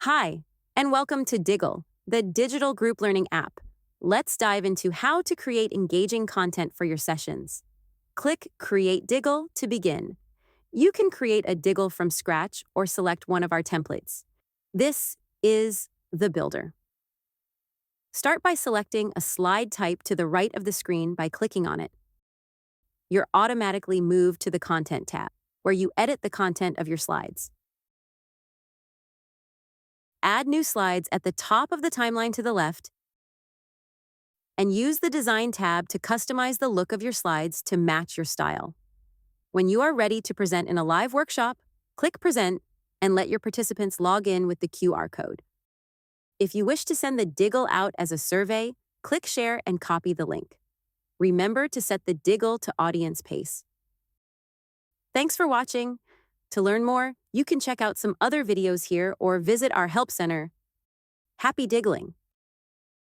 Hi, and welcome to Diggle, the digital group learning app. Let's dive into how to create engaging content for your sessions. Click Create Diggle to begin. You can create a Diggle from scratch or select one of our templates. This is the builder. Start by selecting a slide type to the right of the screen by clicking on it. You're automatically moved to the Content tab, where you edit the content of your slides. Add new slides at the top of the timeline to the left, and use the Design tab to customize the look of your slides to match your style. When you are ready to present in a live workshop, click Present and let your participants log in with the QR code. If you wish to send the Diggle out as a survey, click Share and copy the link. Remember to set the Diggle to audience pace. Thanks for watching. To learn more, you can check out some other videos here or visit our Help Center. Happy Diggling!